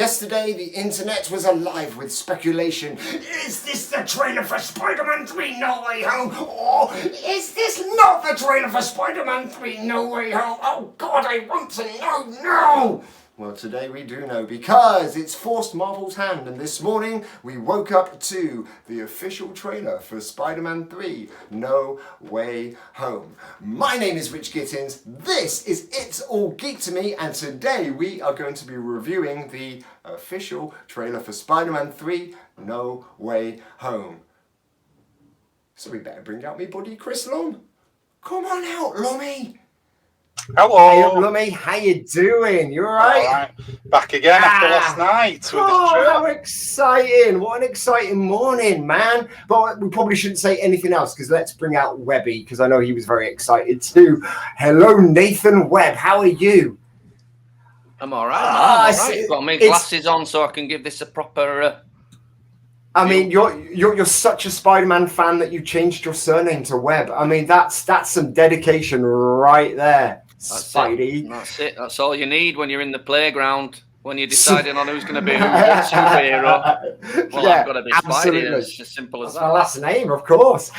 Yesterday, the internet was alive with speculation. Is this the trailer for Spider-Man 3 No Way Home? Or is this not the trailer for Spider-Man 3 No Way Home? Oh God, I want to know now! Well, today we do know because it's forced Marvel's hand, and this morning we woke up to the official trailer for Spider-Man 3 No Way Home. My name is Rich Gittins, this is It's All Geek to Me, and today we are going to be reviewing the official trailer for Spider-Man 3 No Way Home. So we better bring out me buddy Chris Long. Come on out, Lummy! Hello. Hey, Lummy, how you doing? You alright? All right. Back again after last night. With How exciting! What an exciting morning, man. But we probably shouldn't say anything else because let's bring out Webby because I know he was very excited too. Hello, Nathan Webb. How are you? I'm alright, man. I'm alright. I've got my glasses on so I can give this a proper... I mean, you're such a Spider-Man fan that you changed your surname to Webb. I mean, that's some dedication right there. Spidey. That's it. That's all you need when you're in the playground, when you're deciding on who's going to be what superhero. Well, yeah, I've got to be absolutely. Spidey. It's as simple as that's that. My last name, of course.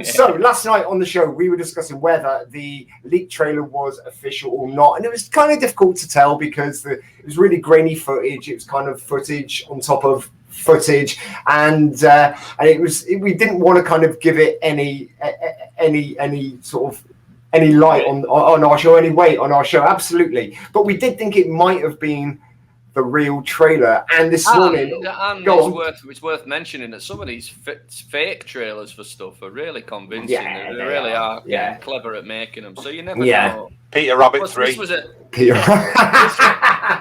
So last night on the show, we were discussing whether the leaked trailer was official or not, and it was kind of difficult to tell because it was really grainy footage. It was kind of footage on top of footage, and we didn't want to kind of give it any sort of any light on our show, any weight on our show, absolutely. But we did think it might have been the real trailer. And this morning, it's worth mentioning that some of these fake trailers for stuff are really convincing. Yeah, they really are getting clever at making them. So you never know. Peter Rabbit 3.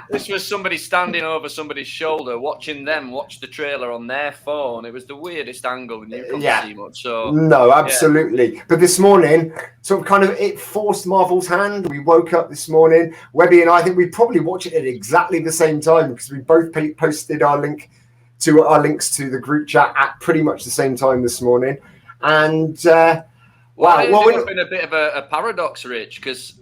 This was somebody standing over somebody's shoulder, watching them watch the trailer on their phone. It was the weirdest angle, and you couldn't see much. So no, absolutely. Yeah. But this morning, sort of kind of it forced Marvel's hand. We woke up this morning, Webby and I think we probably watched it at exactly the same time because we both posted our links to the group chat at pretty much the same time this morning. And it's been a bit of a paradox, Rich, because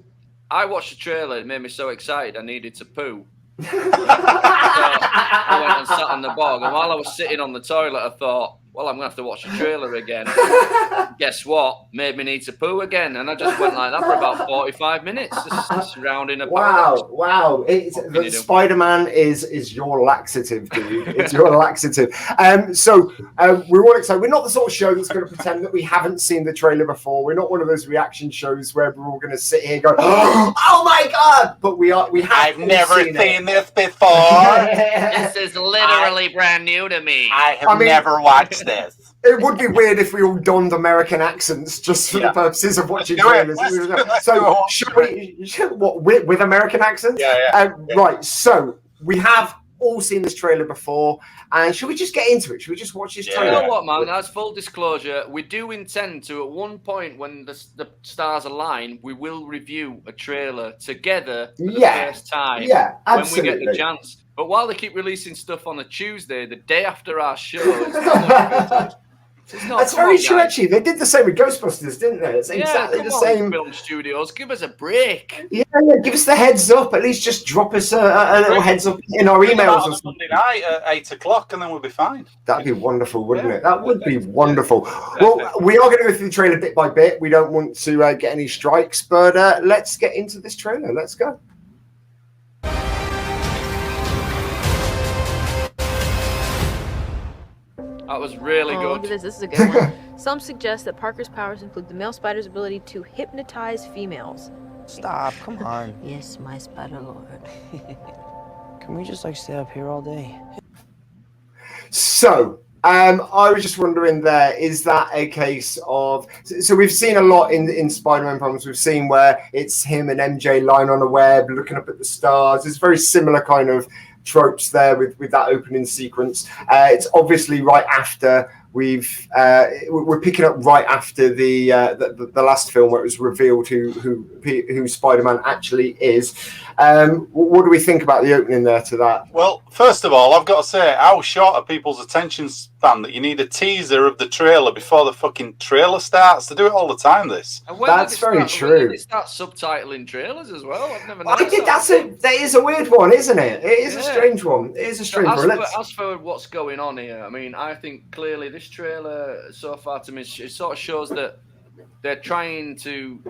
I watched the trailer. It made me so excited I needed to poo. So I went and sat on the bog, and while I was sitting on the toilet, I thought, well, I'm going to have to watch the trailer again. Guess what? Made me need to poo again, and I just went like that for about 45 minutes, just rounding a paradox. Wow. Spider-Man is your laxative, dude. It's your laxative. So we're all excited. We're not the sort of show that's going to pretend that we haven't seen the trailer before. We're not one of those reaction shows where we're all going to sit here and go, oh my God! But we have. I've never seen this before. This is literally brand new to me. I have never watched this. It would be weird if we all donned American accents just for the purposes of watching trailers. So, should we, with American accents? Right, so we have all seen this trailer before, and should we just get into it? Should we just watch this trailer? You know what, man? As full disclosure, we do intend to, at one point when the stars align, we will review a trailer together for the first time. Yeah, absolutely. When we get the chance. But while they keep releasing stuff on a Tuesday, the day after our show, that's very true, actually. They did the same with Ghostbusters, didn't they? It's exactly the same. Film studios, give us a break. Yeah, give us the heads up. At least just drop us a little heads up in our emails or something. Monday night at 8 o'clock, and then we'll be fine. That'd be wonderful, wouldn't it? That would be wonderful. Well, we are going to go through the trailer bit by bit. We don't want to get any strikes, but let's get into this trailer. Let's go. That was really good. Look at this. This is a good one. Some suggest that Parker's powers include the male spider's ability to hypnotize females. Stop, come on. Yes, my spider lord. Can we just stay up here all day? So, I was just wondering there, is that a case of... So we've seen a lot in Spider-Man films. We've seen where it's him and MJ lying on a web, looking up at the stars. It's very similar kind of tropes there with that opening sequence. It's obviously right after we're picking up right after the last film where it was revealed who Spider-Man actually is. What do we think about the opening there to that? Well, first of all, I've got to say, how short are people's attention span that you need a teaser of the trailer before the fucking trailer starts? They do it all the time, this. That's very true. When did they start subtitling trailers as well? I've never I think that is a weird one, isn't it? It is a strange one. It is a strange one. As for what's going on here, I mean, I think clearly this trailer so far to me, it sort of shows that they're trying to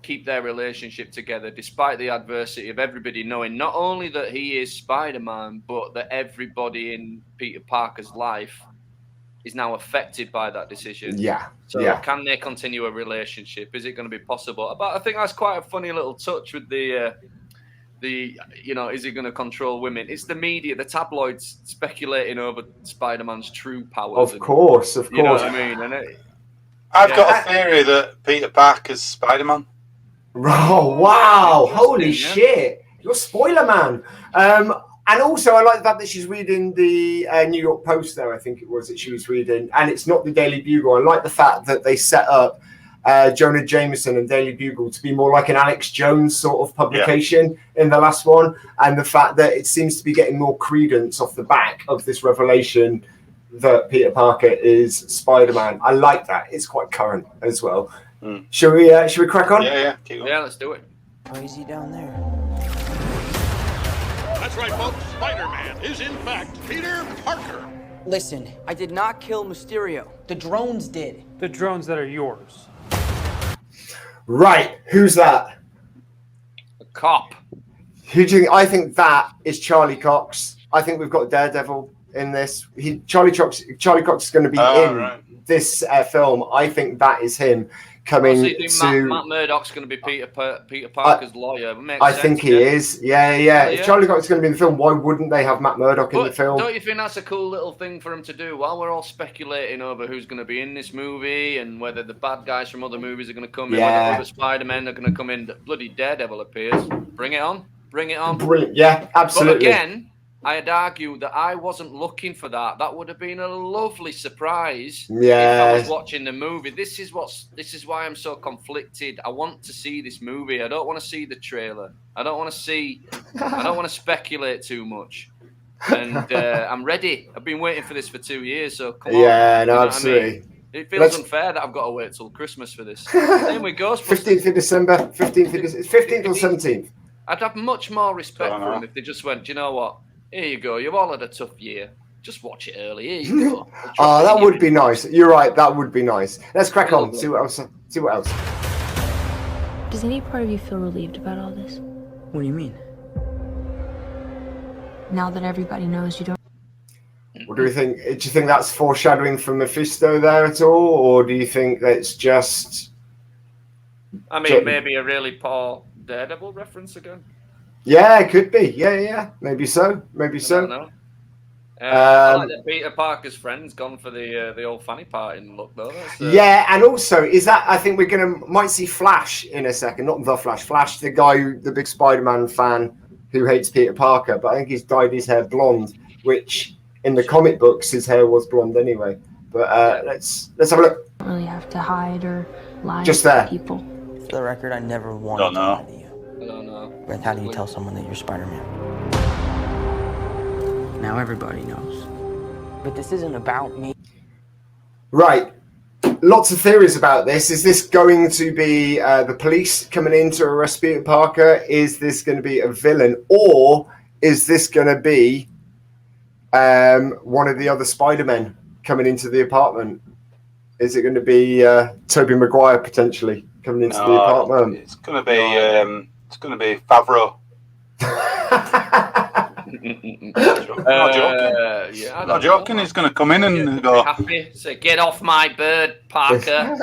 keep their relationship together despite the adversity of everybody knowing not only that he is Spider-Man, but that everybody in Peter Parker's life is now affected by that decision. Yeah. So can they continue a relationship? Is it going to be possible? But I think that's quite a funny little touch with the is he going to control women? It's the media, the tabloids speculating over Spider-Man's true powers. Of course. You know what I mean? And I've got a theory that Peter Parker's Spider-Man. Oh, wow. Holy shit. You're spoiler man. And also, I like the fact that she's reading the New York Post, though, I think it was that she was reading. And it's not the Daily Bugle. I like the fact that they set up Jonah Jameson and Daily Bugle to be more like an Alex Jones sort of publication in the last one. And the fact that it seems to be getting more credence off the back of this revelation that Peter Parker is Spider-Man. I like that. It's quite current as well. Should we crack on? Yeah. Keep on. Yeah, let's do it. Crazy down there. That's right, folks. Spider-Man is, in fact, Peter Parker. Listen, I did not kill Mysterio. The drones did. The drones that are yours. Right. Who's that? A cop. Who do you think? I think that is Charlie Cox. I think we've got Daredevil in this. Charlie Cox is going to be in this film. I think that is him coming to. Matt Murdock's going to be Peter Parker's lawyer. I think he is. Yeah. If Charlie Cox is going to be in the film, why wouldn't they have Matt Murdock in the film? Don't you think that's a cool little thing for him to do? While we're all speculating over who's going to be in this movie and whether the bad guys from other movies are going to come in, whether other Spider-Men are going to come in, bloody Daredevil appears. Bring it on. Brilliant. Yeah, absolutely. But again, I'd argue that I wasn't looking for that. That would have been a lovely surprise if I was watching the movie. This is why I'm so conflicted. I want to see this movie. I don't want to see the trailer. I don't want to speculate too much. And I'm ready. I've been waiting for this for 2 years, so come on. Yeah, no, absolutely. I mean? It feels unfair that I've got to wait till Christmas for this. Same with Ghostbusters. 15th of December. 15th or 17th. I'd have much more respect for them if they just went, do you know what? Here you go. You've all had a tough year. Just watch it early. Here you go. That would be nice. You're right. That would be nice. Let's crack on. See what else. Does any part of you feel relieved about all this? What do you mean? Now that everybody knows you don't. What do we think? Do you think that's foreshadowing from Mephisto there at all, or do you think that's just? I mean, maybe a really poor Daredevil reference again. Yeah, it could be. Yeah. Maybe so. I don't know. I like that Peter Parker's friend's gone for the old fanny party look though. Yeah, and also is that I think we're might see Flash in a second. Not the Flash. Flash, the guy, the big Spider-Man fan who hates Peter Parker, but I think he's dyed his hair blonde, which in the comic books his hair was blonde anyway. But let's have a look. Don't really have to hide or lie Just to there. people. For the record, I never wanted to lie to you. I don't know. But how do you tell someone that you're Spider-Man? Now everybody knows. But this isn't about me. Right. Lots of theories about this. Is this going to be the police coming in to arrest Peter Parker? Is this going to be a villain? Or is this going to be one of the other Spider-Men coming into the apartment? Is it going to be Tobey Maguire potentially coming into the apartment? It's going to be Favreau. Not joking. He's going to come in and go. Happy. Say, get off my bird, Parker.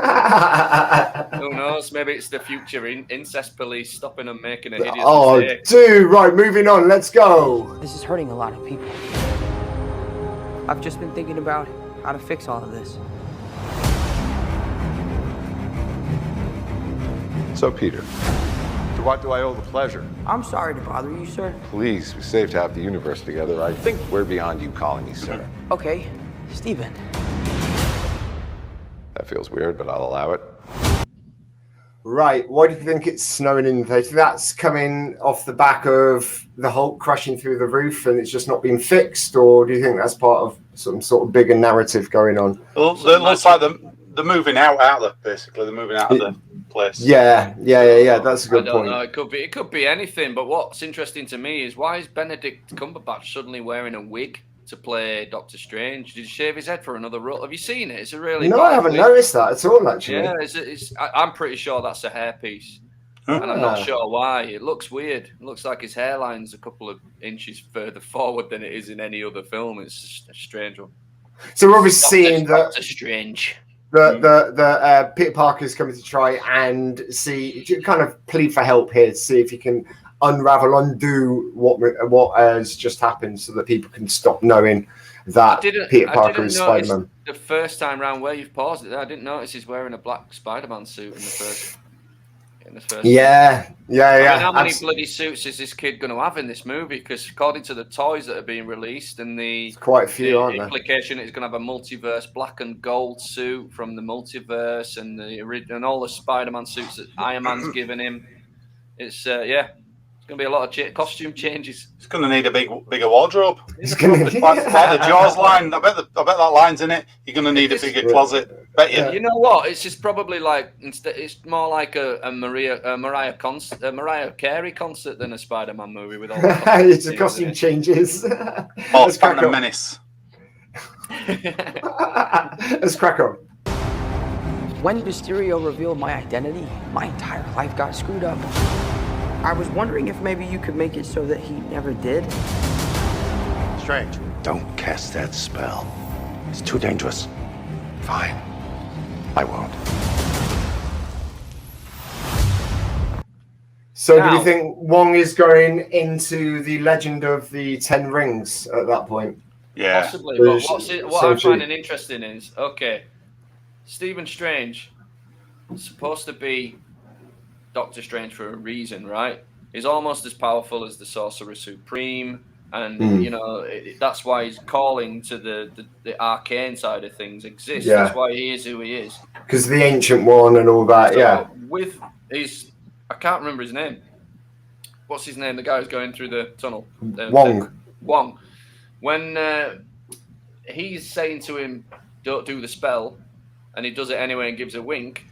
Who knows? Maybe it's the future incest police stopping them making a hideous mistake. Dude, right, moving on. Let's go. This is hurting a lot of people. I've just been thinking about how to fix all of this. So, Peter, to what do I owe the pleasure? I'm sorry to bother you, sir. Please, we saved half the universe together. I think we're beyond you calling me sir. Okay, Steven. That feels weird, but I'll allow it. Right, why do you think it's snowing in the theatre? That's coming off the back of the Hulk crashing through the roof and it's just not been fixed, or do you think that's part of some sort of bigger narrative going on? Well, it looks like they're moving out there, basically. They're moving out of the place. Yeah, that's a good point. Know. It could be anything, but what's interesting to me is why is Benedict Cumberbatch suddenly wearing a wig to play Doctor Strange? Did he shave his head for another role? Have you seen it? It's a really I haven't noticed that at all, actually. Yeah, I'm pretty sure that's a hairpiece, and I'm not sure why. It looks weird. It looks like his hairline's a couple of inches further forward than it is in any other film. It's just a strange one. So we're obviously seeing that Doctor Strange. The Peter Parker's coming to try and kind of plead for help here to see if he can undo what has just happened, so that people can stop knowing that Peter Parker is Spider-Man. The first time round where you've paused it, I didn't notice he's wearing a black Spider-Man suit in the first. Yeah. I mean, how many bloody suits is this kid going to have in this movie? Because according to the toys that are being released and quite a few, aren't there? Implication is going to have a multiverse black and gold suit from the multiverse and all the Spider-Man suits that Iron Man's given him. It's going to be a lot of costume changes. It's going to need a bigger wardrobe. It's going to like the Jaws line. I bet that line's in it. You're going to need a bigger closet. Bet you. You know what? It's just probably like it's more like a Mariah Carey concert than a Spider-Man movie with all. It's the costume changes. Oh, Phantom Menace. Let's crack on. When Mysterio revealed my identity, my entire life got screwed up. I was wondering if maybe you could make it so that he never did. Strange. Don't cast that spell. It's too dangerous. Fine. I won't. So do you think Wong is going into the legend of the 10 rings at that point? Yeah. Possibly. But what I'm finding interesting is, Stephen Strange is supposed to be Doctor Strange for a reason, right? He's almost as powerful as the Sorcerer Supreme, and that's why his calling to the arcane side of things exists. Yeah. That's why he is who he is. Because the Ancient One and all that, So with I can't remember his name. What's his name? The guy who's going through the tunnel. Wong. When he's saying to him, "Don't do the spell," and he does it anyway and gives a wink.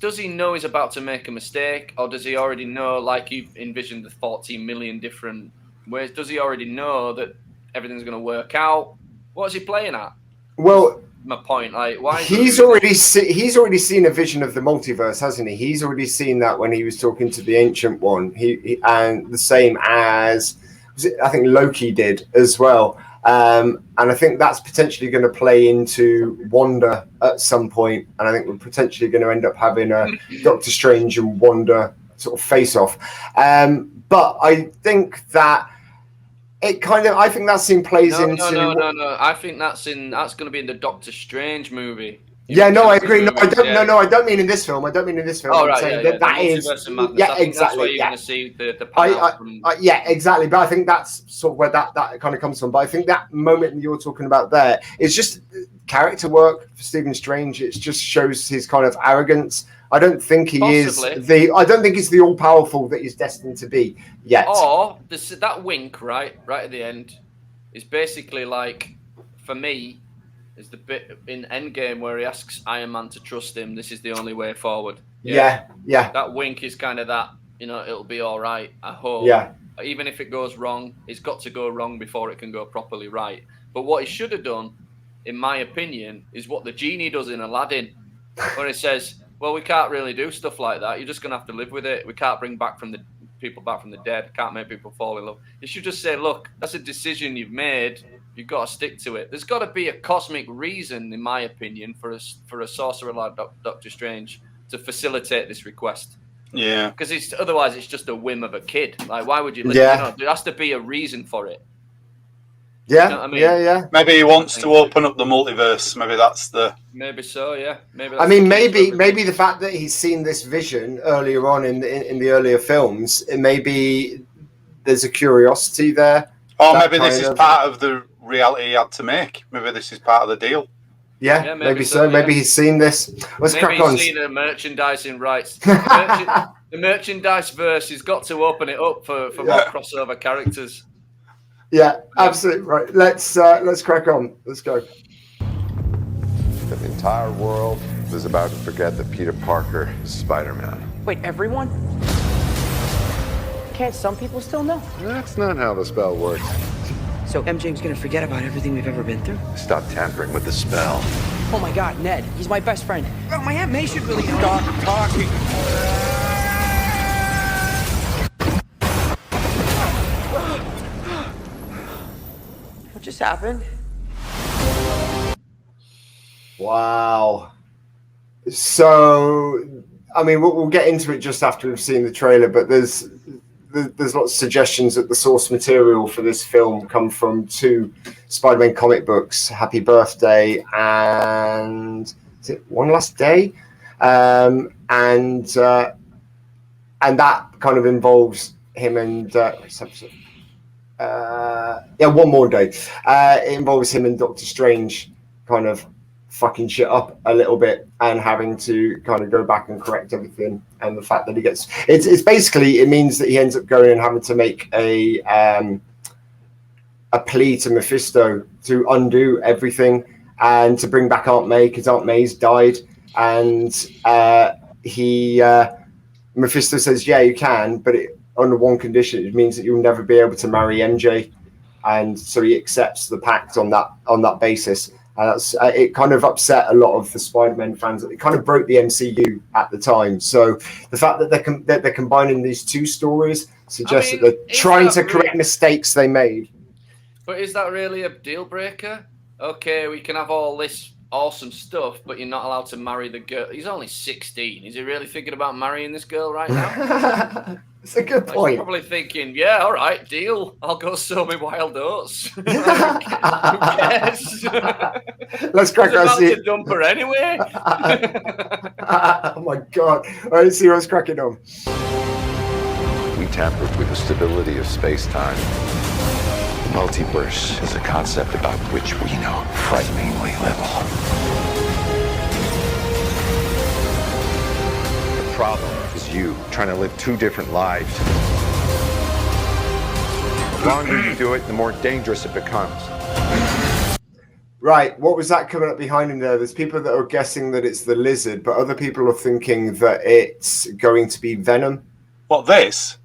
Does he know he's about to make a mistake, or does he already know, like you've envisioned the 14 million different ways, does he already know that everything's going to work out? What is he playing at? Well, my point, like, why? He's already seen a vision of the multiverse, hasn't he? He's already seen that when he was talking to the Ancient One. He and the same as I think Loki did as well. And I think that's potentially going to play into Wanda at some point, and I think we're potentially going to end up having a Doctor Strange and Wanda sort of face-off. But I think that I think that scene plays into. No. I think that's going to be in the Doctor Strange movie. I agree. No, I don't mean in this film. Oh, right, I'm saying that is. Yeah, exactly. That's where you're going to see the yeah, exactly. But I think that's sort of where that kind of comes from. But I think that moment that you're talking about there is just character work for Stephen Strange. It just shows his kind of arrogance. I don't think he is I don't think he's the all-powerful that he's destined to be yet. Or that wink right at the end is basically like, for me, is the bit in Endgame where he asks Iron Man to trust him. This is the only way forward. Yeah. That wink is kind of that, it'll be all right, I hope. Yeah. Even if it goes wrong, it's got to go wrong before it can go properly right. But what he should have done, in my opinion, is what the genie does in Aladdin, where it says, well, we can't really do stuff like that. You're just going to have to live with it. We can't bring people back from the dead. Can't make people fall in love. You should just say, look, that's a decision you've made. You've got to stick to it. There's got to be a cosmic reason, in my opinion, for a sorcerer like Doctor Strange to facilitate this request. Yeah. Because otherwise it's just a whim of a kid. Like, why would you listen? Yeah. There has to be a reason for it. Yeah. You know what I mean? Yeah. Maybe he wants to open up the multiverse. Maybe that's the. Maybe so. Yeah. Maybe. Maybe the fact that he's seen this vision earlier on in the earlier films, maybe there's a curiosity there. Or maybe this is part of the reality he had to make. Maybe this is part of the deal. Yeah, maybe so. Yeah. Maybe he's seen this. Let's maybe crack on. He's seen the merchandising rights. The merchandise verse has got to open it up for more crossover characters. Yeah, absolutely right. Let's crack on. Let's go. The entire world is about to forget that Peter Parker is Spider-Man. Wait, everyone? Can't some people still know? That's not how the spell works. So MJ's gonna forget about everything we've ever been through? Stop tampering with the spell. Oh my God, Ned, he's my best friend. Oh, my Aunt May should really stop talking. What just happened? Wow. So, I mean, we'll get into it just after we've seen the trailer, but there's lots of suggestions that the source material for this film come from 2 Spider-Man comic books, Happy Birthday and is it One Last Day? And that kind of involves him and One More Day. It involves him and Doctor Strange kind of fucking shit up a little bit and having to kind of go back and correct everything, and the fact that he gets it's basically, it means that he ends up going and having to make a plea to Mephisto to undo everything and to bring back Aunt May, because Aunt May's died, and Mephisto says, yeah, you can, but under one condition. It means that you'll never be able to marry MJ, and so he accepts the pact on that basis. It kind of upset a lot of the Spider-Man fans. It kind of broke the MCU at the time. So the fact that they're combining these 2 stories suggests that they're trying to correct mistakes they made. But is that really a deal breaker? Okay, we can have all this awesome stuff, but you're not allowed to marry the girl. He's only 16. Is he really thinking about marrying this girl right now? It's a good point. He's probably thinking, yeah, all right, deal. I'll go sow my wild oats. Who cares? Let's crack on. To dump her anyway. Oh my God. All right, let's see what's cracking on. We tampered with the stability of space-time. The multiverse is a concept about which we know frighteningly little. The problem is you trying to live 2 different lives. The longer you do it, the more dangerous it becomes. Right, what was that coming up behind him there? There's people that are guessing that it's the Lizard, but other people are thinking that it's going to be Venom. What, this?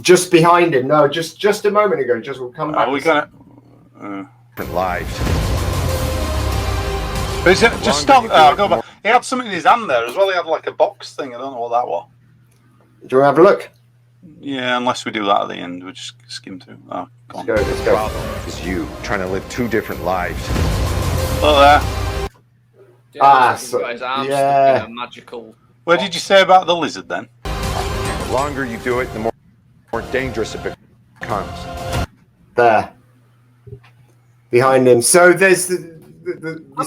Just behind him. No, just a moment ago. We'll come back. Are we gonna? Different lives. Just stop. Go back. He had something in his hand there as well. He had like a box thing. I don't know what that was. Do you want to have a look? Yeah, unless we do that at the end, we'll just skim through. Oh, let's go. The problem is you trying to live 2 different lives. Oh, there. Yeah. Magical. Where did you say about the Lizard then? The longer you do it, the more dangerous it becomes. There. Behind him. So there's the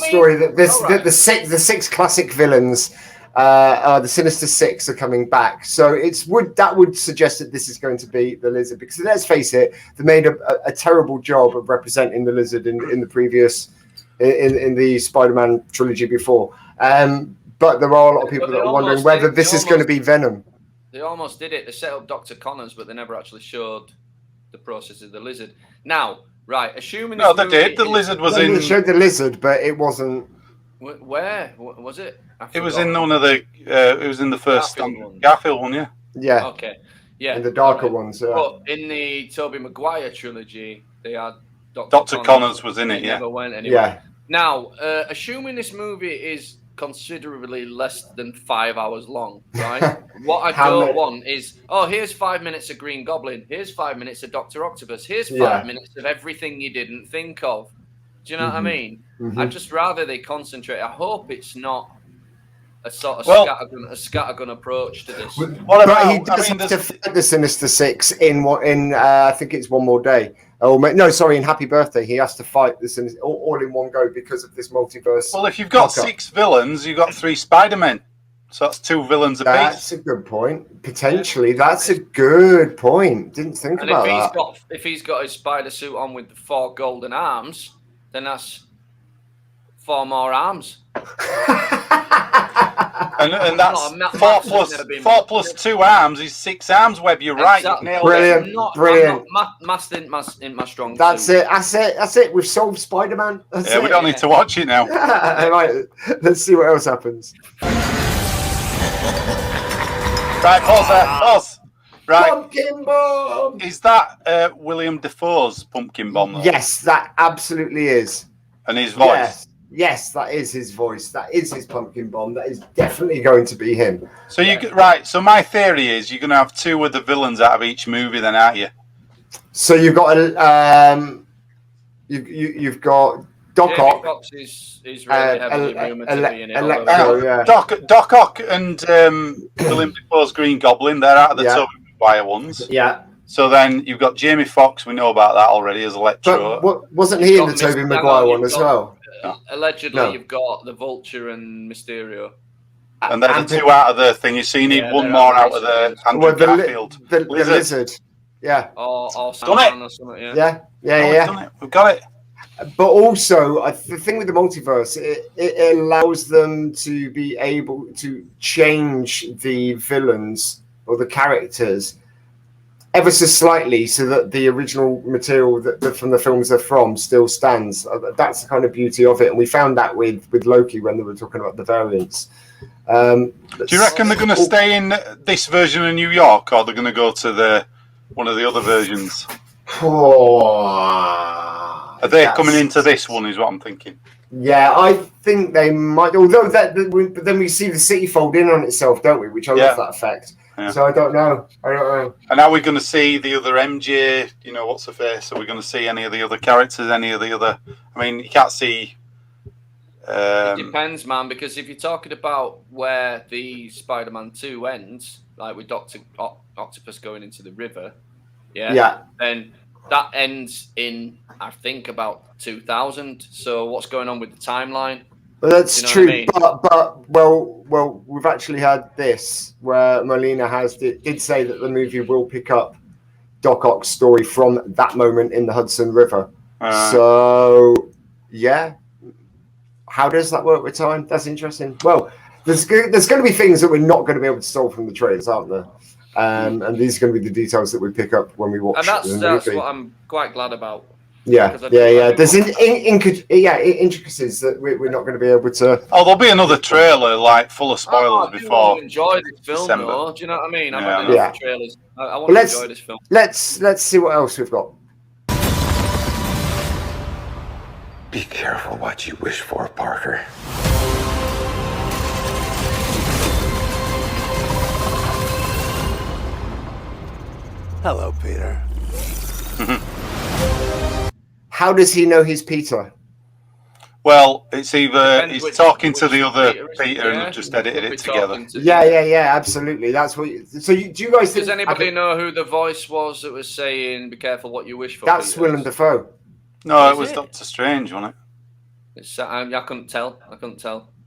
story that the 6 classic villains, the Sinister Six, are coming back. So that would suggest that this is going to be the Lizard, because let's face it, they made a terrible job of representing the Lizard in the previous in the Spider-Man trilogy before. But there are a lot of people that are wondering whether this is going to be Venom. They almost did it. They set up Dr. Connors, but they never actually showed the process of the Lizard. Now, right, assuming... No, they did. The Lizard was in... They showed the Lizard, but it wasn't... Where? Was it? It was in one of the... it was in the first... Garfield one, yeah. Yeah. Okay. Yeah. In the darker ones, yeah. But in the Tobey Maguire trilogy, they had Dr. Connors was in it, yeah. Never went anywhere. Yeah. Now, assuming this movie is considerably less than 5 hours long, right? What I don't want is, here's 5 minutes of Green Goblin, here's 5 minutes of Dr. Octopus, here's 5 minutes of everything you didn't think of. Do you know what I mean? I'd just rather they concentrate. I hope it's not a sort of scattergun approach to this. What about he does have to fight the Sinister Six in I think it's One More Day. Oh no, sorry, in Happy Birthday he has to fight the Sinister all in one go because of this multiverse. Well, if you've got 6 villains, you've got 3 Spider-Men. So that's 2 villains apiece. That's a good point. Potentially, that's a good point. Didn't think about that. If he's got his spider suit on with the 4 golden arms, then that's 4 more arms. And that's four plus 2 arms is 6 arms, Webb. You're right. Exactly. Brilliant. Maths ain't my strong That's suit. That's it. We've solved Spider-Man. Yeah, we don't need to watch it now. Right, let's see what else happens. Right, pause. Right. Pumpkin bomb. Is that William Dafoe's pumpkin bomb? Though? Yes, that absolutely is. And his voice. Yes, that is his voice. That is his pumpkin bomb. That is definitely going to be him. So So my theory is you're going to have 2 of the villains out of each movie, then, aren't you? So you've got you've got Doc Ock. Fox is really heavily rumored to be in it. Electro, yeah. Doc Ock and William Dafoe's Green Goblin. They're out of the Tobey Maguire ones. Yeah. So then you've got Jamie Foxx. We know about that already as Electro. But wasn't he in the Tobey Maguire one as well? Allegedly, you've got the Vulture and Mysterio. And they're the 2 out of the thing. So you need one more out of the Andrew Garfield. The lizard. Yeah. Or Sandman or something. Yeah. Yeah. We've got it. But also, the thing with the multiverse, it allows them to be able to change the villains or the characters ever so slightly so that the original material that from the films they're from still stands. That's the kind of beauty of it. And we found that with Loki when they were talking about the variants. Do you reckon they're going to stay in this version of New York, or they're going to go to one of the other versions? Are they coming into this one, is what I'm thinking. Yeah, I think they might. Although but then we see the city fold in on itself, don't we? Which I love that effect. Yeah. So I don't know. And are we going to see the other MJ? You know, what's her face? Are we going to see any of the other characters? Any of the other? I mean, you can't see. It depends, man. Because if you're talking about where the Spider-Man 2 ends, like with Doctor Octopus going into the river, then that ends in, I think, about 2000. So what's going on with the timeline? Well, that's true, I mean? but well, we've actually had this where Molina did say that the movie will pick up Doc Ock's story from that moment in the Hudson River. So, yeah, how does that work with time? That's interesting. Well, there's going to be things that we're not going to be able to solve from the trailers, aren't there? And these are going to be the details that we pick up when we watch. And that's what I'm quite glad about. Yeah. There's intricacies that we're not going to be able to. Oh, there'll be another trailer like full of spoilers before. I enjoy this film, December. though. Do you know what I mean? I'm not yeah. the trailers. I want to enjoy this film. Let's see what else we've got. Be careful what you wish for, Parker. Hello, Peter. How does he know he's Peter? Well, it's either he's talking to the other Peter and just edited it together. Yeah, absolutely. That's what. Do you guys? Does anybody know who the voice was that was saying, "Be careful what you wish for"? That's Willem Dafoe. No, it was Doctor Strange, wasn't it? I couldn't tell.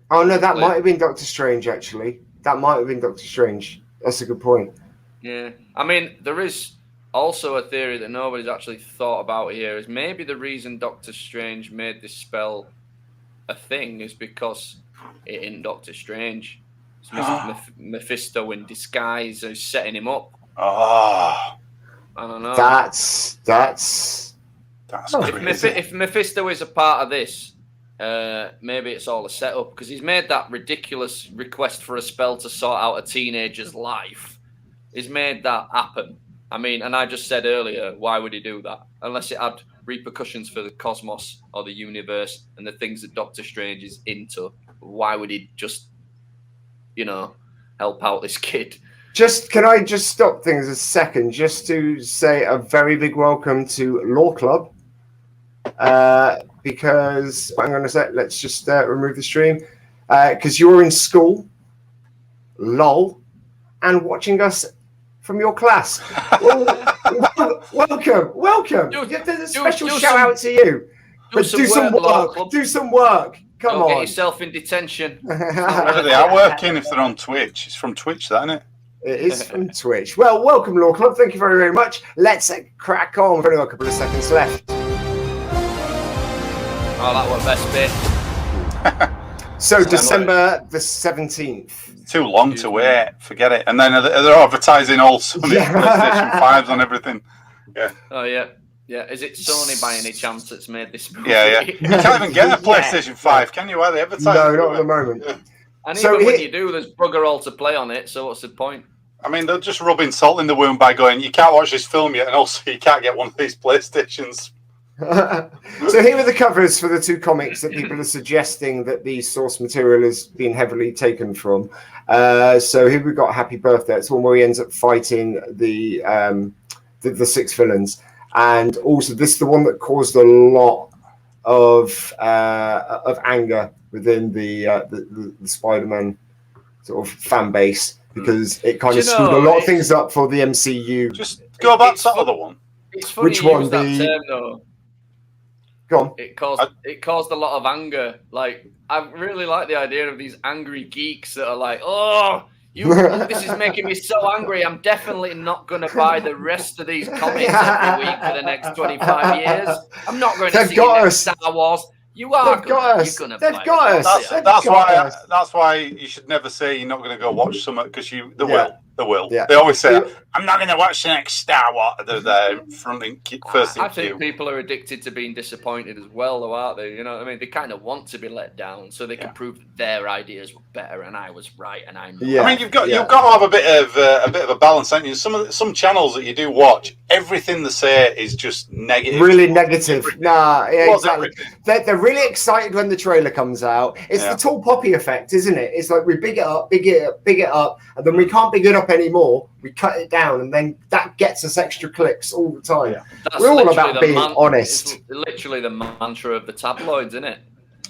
Oh no, that might have been Doctor Strange. Actually, that might have been Doctor Strange. That's a good point. Yeah, I mean, there is also a theory that nobody's actually thought about here. Is maybe the reason Doctor Strange made this spell a thing is because it isn't Doctor Strange. It's Mephisto in disguise who's setting him up. Oh, I don't know. That's if Mephisto is a part of this, maybe it's all a setup because he's made that ridiculous request for a spell to sort out a teenager's life. He's made that happen. I mean, and I just said earlier, why would he do that? Unless it had repercussions for the cosmos or the universe and the things that Doctor Strange is into. Why would he just, help out this kid? Can I just stop things a second just to say a very big welcome to Law Club? Because what I'm going to say, let's just remove the stream. Because you're in school, lol, and watching us from your class. Welcome. There's a special shout out to you. Do some work. Come on. Get yourself in detention. Whether they are working if they're on Twitch. It's from Twitch, that, isn't it? It is from Twitch. Well, welcome, Law Club. Thank you very, very much. Let's crack on. We've only got a couple of seconds left. Oh, that was the best bit. So December the 17th. Too long to wait. Forget it. And then they're advertising all Sony PlayStation 5s on everything. Yeah. Oh yeah. Yeah. Is it Sony by any chance that's made this movie? Yeah. You can't even get a PlayStation 5, can you? Are they advertising? No, not at the moment. Yeah. And even when you do, there's bugger all to play on it. So what's the point? I mean, they're just rubbing salt in the wound by going, you can't watch this film yet, and also you can't get one of these PlayStations. So here are the covers for the 2 comics that people are suggesting that the source material has been heavily taken from. So here we've got Happy Birthday. It's one where he ends up fighting the 6 villains, and also this is the one that caused a lot of anger within the Spider-Man sort of fan base, because it kind of screwed a lot of things up for the MCU. Just go back to that other one. It's funny Which one? That term, though. Go on. It caused a lot of anger. Like, I really like the idea of these angry geeks that are like, oh, this is making me so angry. I'm definitely not going to buy the rest of these comics every week for the next 25 years. I'm not going to see the next Star Wars. You are They've got us. You're They've got us. That's why you should never say you're not going to go watch something, because they will. Yeah. They always say, I'm not going to watch the next Star Wars. They're there fronting first thing. I think people are addicted to being disappointed as well, though, aren't they? You know what I mean? They kind of want to be let down so they can prove that their ideas were better and I was right and I'm I mean, you've got to have a bit of a balance, haven't you? Some channels that you do watch, everything they say is just negative. Really negative. Nah, yeah, exactly. They're really excited when the trailer comes out. It's the tall poppy effect, isn't it? It's like we big it up, and then we can't big it up anymore. We cut it down, and then that gets us extra clicks all the time. Yeah. We're all about being honest. It's literally the mantra of the tabloids, isn't it?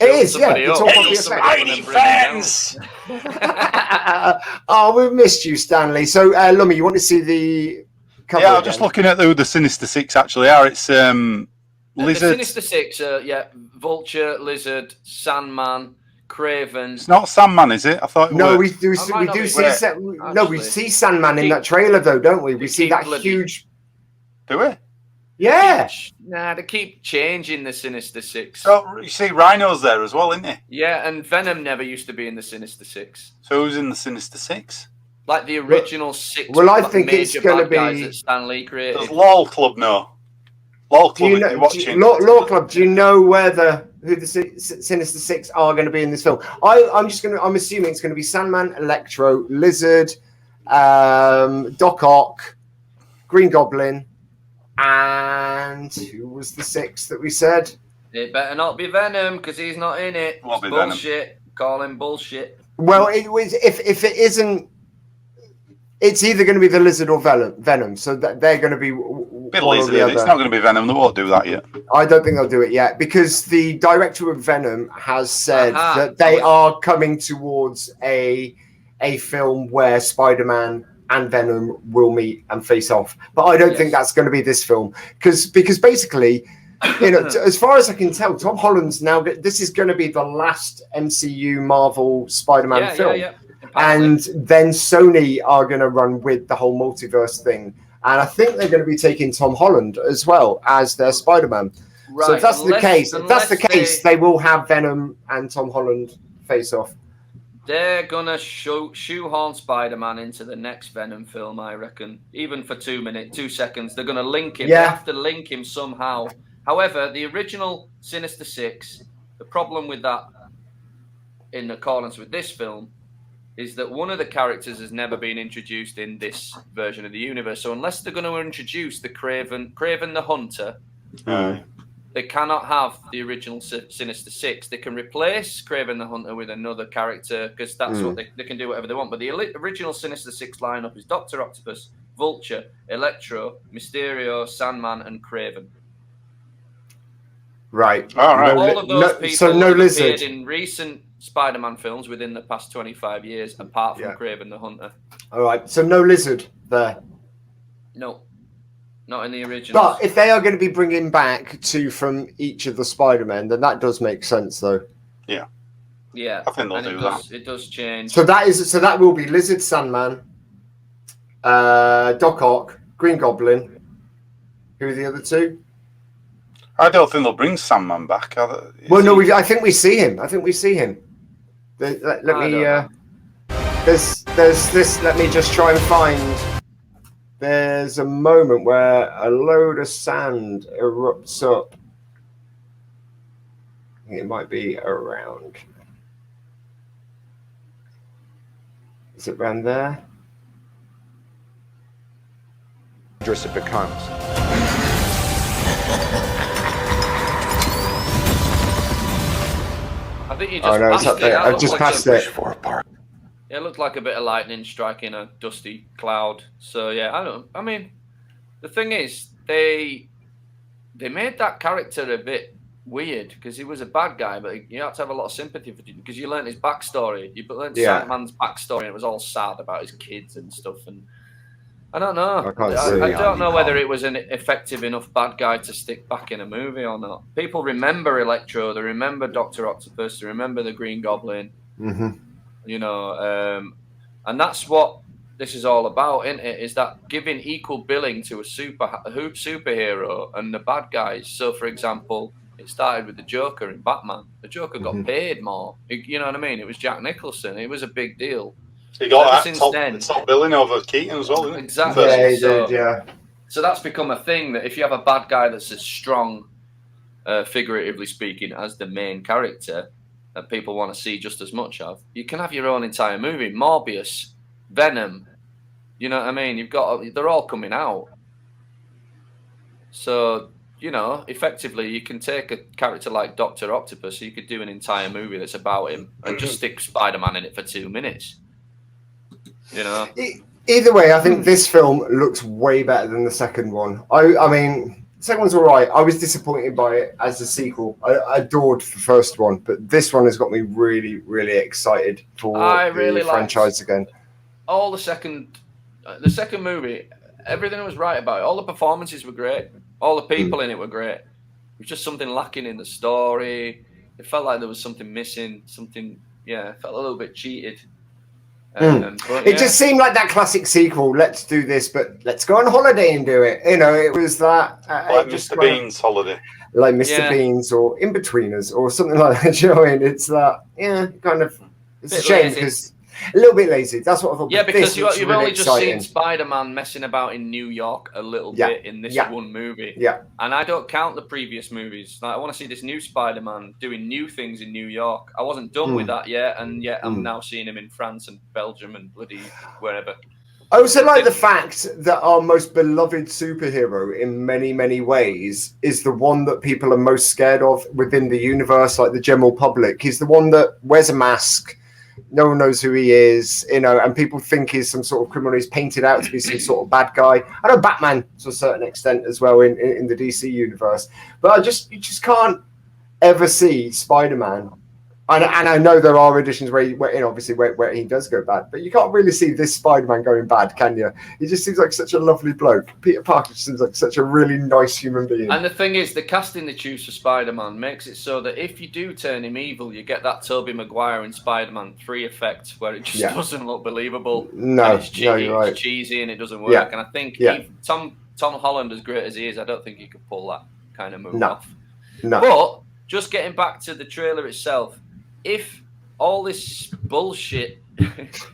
It is, yeah. The tall poppy effect. Fans! Oh, we've missed you, Stanley. So, Lummy, you want to see the cover? Yeah, I'm just looking at who the Sinister Six actually are. It's Lizard. The Sinister Six, Vulture, Lizard, Sandman, Craven. It's not Sandman, is it? I thought. We see Sandman in that trailer, though, don't we? We see that huge. Do we? Yeah. Nah, they keep changing the Sinister Six. So you see, Rhino's there as well, isn't he? Yeah, and Venom never used to be in the Sinister Six. So who's in the Sinister Six? Like the original 6. Well, I think it's going to be that Stan Lee created. Does LOL Club know? LOL Club, Law Club, do you know who the Sinister Six are going to be in this film? I'm assuming it's going to be Sandman, Electro, Lizard, Doc Ock, Green Goblin, and who was the 6th that we said? It better not be Venom, because he's not in it. Won't be bullshit. Venom. Call him bullshit. Well, it was if it isn't. It's either going to be the Lizard or Venom, so they're going to be one or the other. It's not going to be Venom. They won't do that yet. I don't think they'll do it yet, because the director of Venom has said that they are coming towards a film where Spider-Man and Venom will meet and face off. But I don't think that's going to be this film, because basically, as far as I can tell, Tom Holland's now. This is going to be the last MCU Marvel Spider-Man film. Yeah. And then Sony are going to run with the whole multiverse thing. And I think they're going to be taking Tom Holland as well as their Spider-Man. Right. So if that's the case, they will have Venom and Tom Holland face off. They're going to shoehorn Spider-Man into the next Venom film, I reckon. Even for 2 seconds. They're going to link him. Yeah. They have to link him somehow. However, the original Sinister Six, the problem with that, in accordance with this film, is that one of the characters has never been introduced in this version of the universe. So unless they're going to introduce the Craven the Hunter, they cannot have the original Sinister Six. They can replace Craven the Hunter with another character, because that's what they can do whatever they want. But the original Sinister Six lineup is Dr. Octopus, Vulture, Electro, Mysterio, Sandman, and Craven. Right. All right. All of those people no have Lizard appeared in recent Spider-Man films within the past 25 years, apart from Craven the Hunter. All right, so no Lizard there. No, not in the original. But if they are going to be bringing back 2 from each of the Spider-Men, then that does make sense, though. Yeah. Yeah, I think they'll do that. It does change. So that will be Lizard, Sandman, Doc Ock, Green Goblin. Who are the other 2? I don't think they'll bring Sandman back. Well, no, I think we see him. Let me. There's this. Let me just try and find. There's a moment where a load of sand erupts up. I think it might be around. Is it around there? Dangerous it becomes. I think you just Oh no, it's passed up there. That I've looks just like passed a- it. It looked like a bit of lightning striking a dusty cloud. So yeah, I mean, the thing is, they made that character a bit weird because he was a bad guy, but you had to have a lot of sympathy for him because you learned his backstory. You learned Sandman's backstory, and it was all sad about his kids and stuff. And I don't know. I don't know whether it was an effective enough bad guy to stick back in a movie or not. People remember Electro, they remember Dr. Octopus, they remember the Green Goblin. Mm-hmm. You know, and that's what this is all about, isn't it? Is that giving equal billing to a superhero and the bad guys. So, for example, it started with the Joker in Batman. The Joker got paid more. You know what I mean? It was Jack Nicholson. It was a big deal. He got that top billing over Keaton as well, didn't he? Exactly. Yeah, he did, yeah. So that's become a thing that if you have a bad guy that's as strong, figuratively speaking, as the main character that people want to see just as much of, you can have your own entire movie. Morbius, Venom, you know what I mean? They're all coming out. So, you know, effectively, you can take a character like Dr. Octopus, you could do an entire movie that's about him and just stick Spider-Man in it for 2 minutes. You know? Either way, I think this film looks way better than the second one. I mean, the second one's all right. I was disappointed by it as a sequel. I adored the first one, but this one has got me really, really excited for the franchise again. All the second movie, everything was right about it. All the performances were great. All the people in it were great. It was just something lacking in the story. It felt like there was something missing. It felt a little bit cheated. It just seemed like that classic sequel. Let's do this, but let's go on holiday and do it. You know, it was that like Mr. Bean's holiday, like Mr. Bean's or In-Betweeners or something like that. You know, what I mean? It's that kind of. It's a shame because a little bit lazy. That's what I thought. Yeah, because you've really only exciting. just seen Spider-Man messing about in New York a little bit in this one movie. Yeah. And I don't count the previous movies. Like, I want to see this new Spider-Man doing new things in New York. I wasn't done with that yet, and yet I'm now seeing him in France and Belgium and bloody wherever. I also like the fact that our most beloved superhero in many, many ways is the one that people are most scared of within the universe, like the general public. He's the one that wears a mask. No one knows who he is, you know, and people think he's some sort of criminal. He's painted out to be some sort of bad guy. I know Batman to a certain extent as well in the DC universe, but you just can't ever see Spider-Man. And I know there are editions where he does go bad, but you can't really see this Spider-Man going bad, can you? He just seems like such a lovely bloke. Peter Parker seems like such a really nice human being. And the thing is, the casting they choose for Spider-Man makes it so that if you do turn him evil, you get that Tobey Maguire in Spider-Man 3 effect, where it just doesn't look believable. No, it's cheesy, you're right. It's cheesy and it doesn't work. Yeah. And I think Tom Holland, as great as he is, I don't think he could pull that kind of move off. No. But just getting back to the trailer itself, if all this bullshit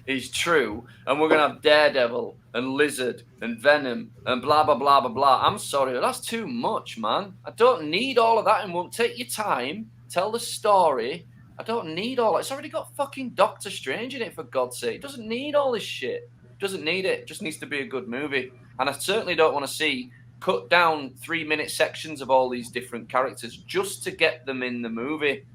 is true and we're going to have Daredevil and Lizard and Venom and blah, blah, blah, blah, blah, I'm sorry, that's too much, man. I don't need all of that and won't take your time, tell the story. I don't need all that. It's already got fucking Doctor Strange in it, for God's sake. It doesn't need all this shit. It doesn't need it. It just needs to be a good movie. And I certainly don't want to see cut down 3-minute sections of all these different characters just to get them in the movie.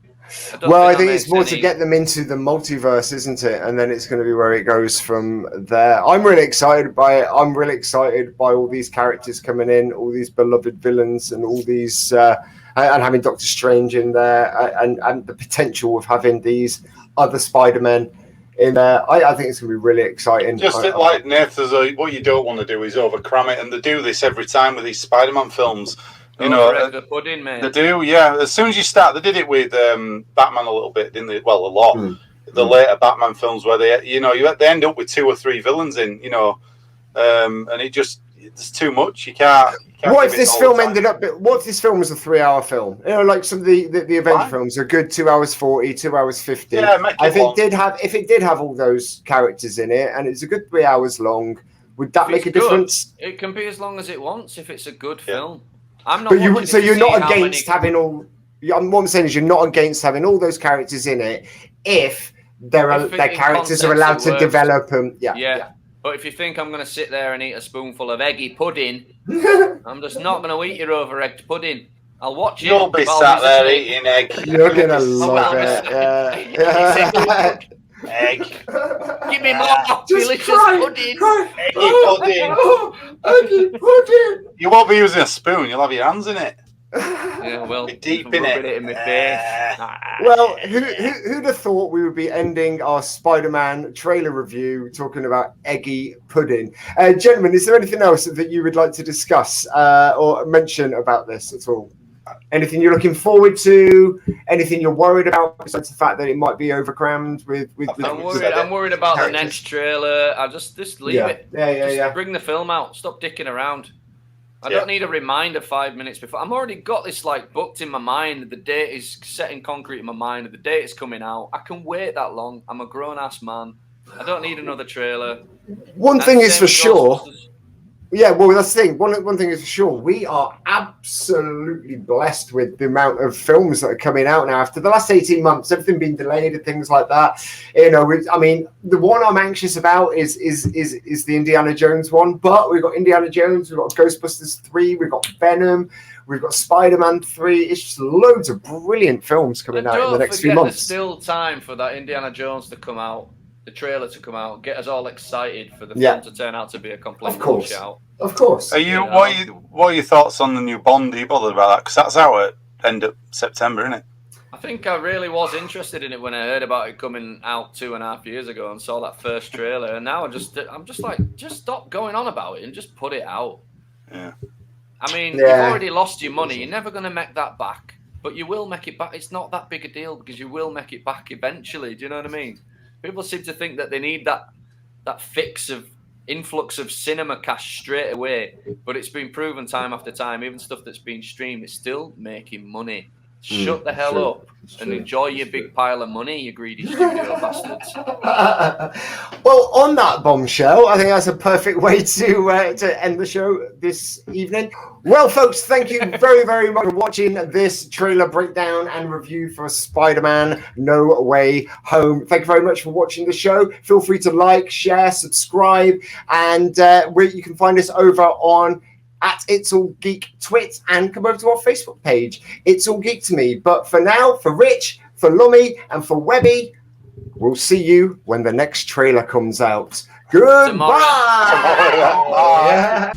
I think it's more to get them into the multiverse, isn't it? And then it's going to be where it goes from there. I'm really excited by it. I'm really excited by all these characters coming in, all these beloved villains, and all these, and having Doctor Strange in there, and the potential of having these other Spider-Men in there. I think it's going to be really exciting. Just like Nathan, what you don't want to do is overcram it, and they do this every time with these Spider-Man films. You know, the pudding, man. They do, yeah. As soon as you start, they did it with Batman a little bit, didn't they? Well, a lot. The later Batman films where they end up with 2 or 3 villains in, and it just it's too much. You can't What if this film ended up? What if this film was a 3-hour film? You know, like some of the Avenger films are good 2 hours 40, 2 hours 50. Yeah, make it long. If it did have all those characters in it, and it's a good 3 hours long, would that make a difference? It can be as long as it wants if it's a good film. I'm not. But you're not against having all. What I'm saying is, you're not against having all those characters in it if their characters are allowed to develop them. Yeah. But if you think I'm going to sit there and eat a spoonful of eggy pudding, I'm just not going to eat your over-egged pudding. I'll watch it. You'll be sat there eating egg. You're going to love it. Egg. Give me more delicious pudding. Eggy pudding. Eggy pudding. You won't be using a spoon. You'll have your hands in it. Yeah, well, be deep in it. In my face. Well, who'd have thought we would be ending our Spider-Man trailer review talking about eggy pudding? Gentlemen, is there anything else that you would like to discuss or mention about this at all? Anything you're looking forward to? Anything you're worried about besides the fact that it might be overcrammed with I'm worried about the next trailer. I'll just leave it. Just bring the film out. Stop dicking around. I don't need a reminder 5 minutes before. I'm already got this like booked in my mind. The date is set in concrete in my mind. The date is coming out. I can wait that long. I'm a grown-ass man. I don't need another trailer. One thing is for sure. Yeah, well, that's the thing. One thing is for sure. We are absolutely blessed with the amount of films that are coming out now. After the last 18 months, everything being delayed and things like that. You know, I mean, the one I'm anxious about is the Indiana Jones one. But we've got Indiana Jones, we've got Ghostbusters 3, we've got Venom, we've got Spider-Man 3. It's just loads of brilliant films coming out in the next few months. There's still time for that Indiana Jones to come out. The trailer to come out, get us all excited for the film to turn out to be a complete washout. Of course. What are your thoughts on the new Bond? Are you bothered about that? Because that's out at end of September, isn't it? I think I really was interested in it when I heard about it coming out 2.5 years ago and saw that first trailer, and now I'm just like, just stop going on about it and just put it out. Yeah. I mean, you've already lost your money. You're never going to make that back, but you will make it back. It's not that big a deal because you will make it back eventually. Do you know what I mean? People seem to think that they need that influx of cinema cash straight away, but it's been proven time after time. Even stuff that's been streamed is still making money. Shut the hell up and enjoy your big pile of money, you greedy studio bastards. Well, on that bombshell, I think that's a perfect way to end the show this evening. Well, folks, thank you very, very much for watching this trailer breakdown and review for Spider-Man No Way Home. Thank you very much for watching the show. Feel free to like, share, subscribe, and you can find us over on at It's All Geek Twit, and come over to our Facebook page, It's All Geek to Me. But for now, for Rich, for Lummy, and for Webby, we'll see you when the next trailer comes out. Goodbye! Tomorrow. Yeah.